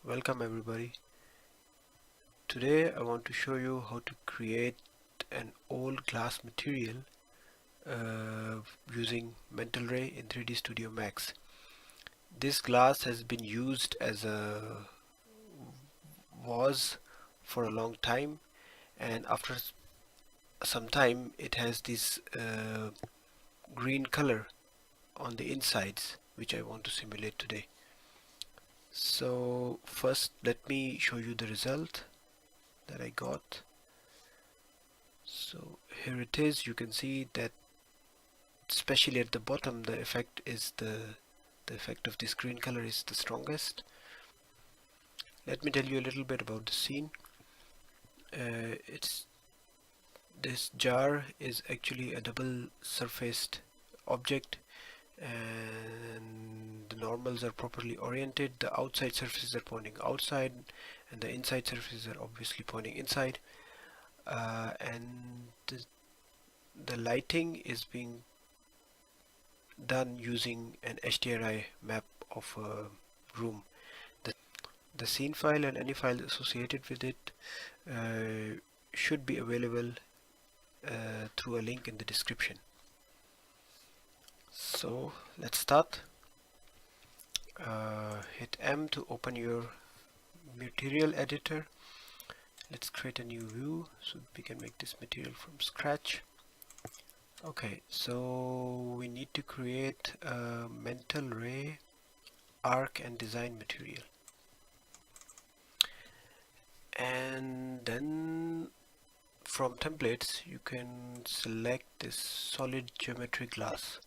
Welcome everybody. Today I want to show you how to create an old glass material using Mental Ray in 3D Studio Max. This glass has been used as a vase for a long time, and after some time it has this green color on the insides, which I want to simulate today. So first let me show you the result that I got. So here it is. You can see that especially at the bottom the effect is the effect of this green color is the strongest. Let me tell you a little bit about the scene. It's This jar is actually a double surfaced object, and the normals are properly oriented. The outside surfaces are pointing outside and the inside surfaces are obviously pointing inside, and the lighting is being done using an HDRI map of a room. The scene file and any file associated with it should be available through a link in the description. So let's start. Hit M to open your material editor. Let's create a new view so we can make this material from scratch. Okay, so we need to create a Mental Ray arc and design material, and then from templates you can select this solid geometry glass,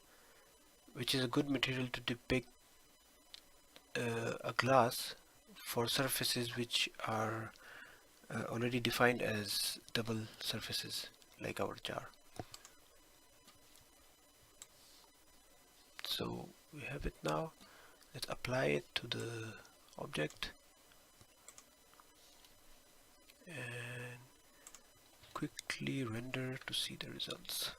which is a good material to depict a glass for surfaces which are already defined as double surfaces like our jar. So we have it now. Let's apply it to the object and quickly render to see the results.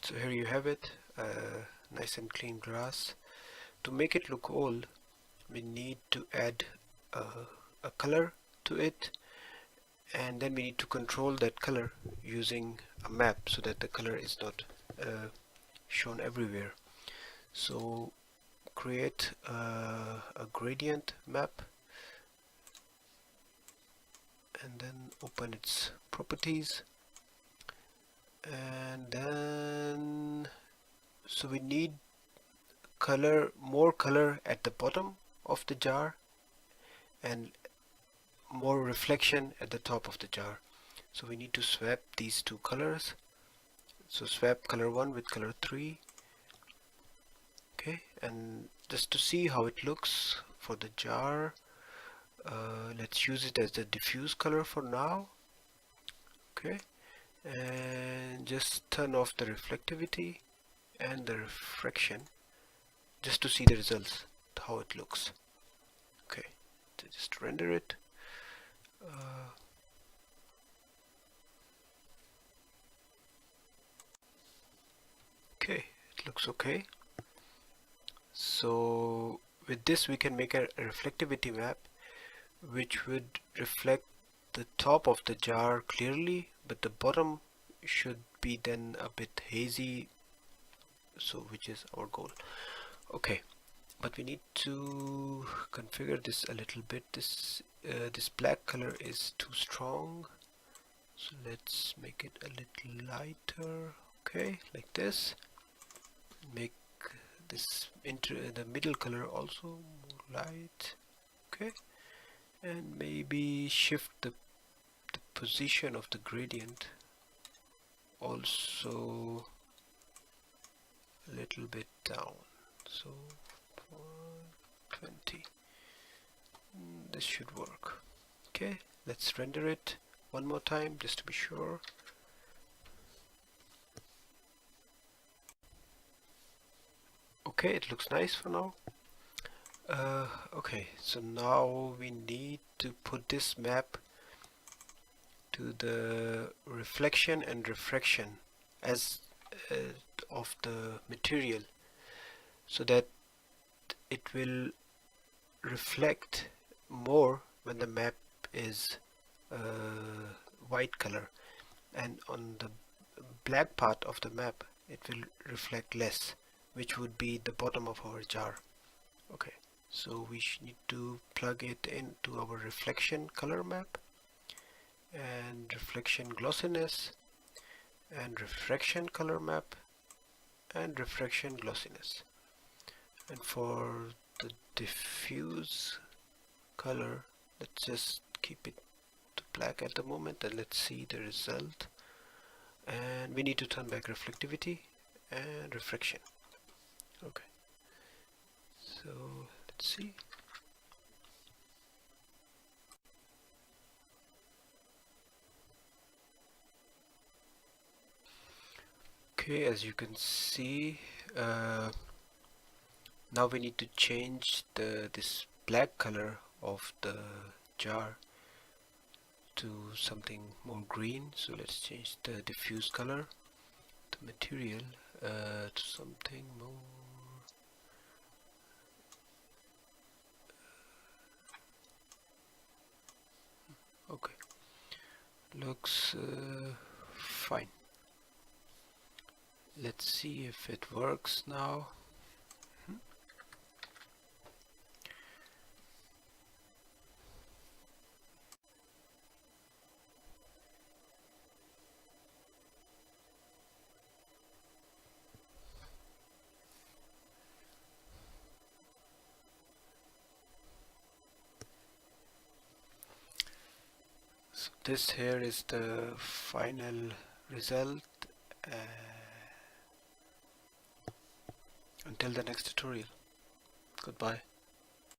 So here you have it, nice and clean glass. To make it look old, we need to add a color to it, and then we need to control that color using a map so that the color is not shown everywhere. So create a gradient map and then open its properties, and then so we need more color at the bottom of the jar and more reflection at the top of the jar. So we need to swap these two colors. So swap color 1 with color 3. Okay, and just to see how it looks for the jar, let's use it as the diffuse color for now. Okay, and just turn off the reflectivity and the refraction just to see the results, how it looks. Okay, so just render it. Okay, it looks okay. So with this we can make a reflectivity map which would reflect the top of the jar clearly, but the bottom should be then a bit hazy, so which is our goal. Okay, but we need to configure this a little bit. This black color is too strong, so let's make it a little lighter. Okay, like this. Make this the middle color also more light. Okay, and maybe shift the position of the gradient also a little bit down, so 20. This should work. Okay, let's render it one more time just to be sure. Okay, it looks nice for now. Okay, so now we need to put this map to the reflection and refraction as of the material, so that it will reflect more when the map is white color, and on the black part of the map it will reflect less, which would be the bottom of our jar. Okay, so we need to plug it into our reflection color map, and reflection glossiness, and refraction color map, and refraction glossiness. And for the diffuse color, let's just keep it to black at the moment, and let's see the result. And we need to turn back reflectivity and refraction. Okay, so let's see. Okay, as you can see, now we need to change this black color of the jar to something more green. So let's change the diffuse color, the material, to something more. Okay, looks fine. Let's see if it works now. So this here is the final result. Until the next tutorial. Goodbye.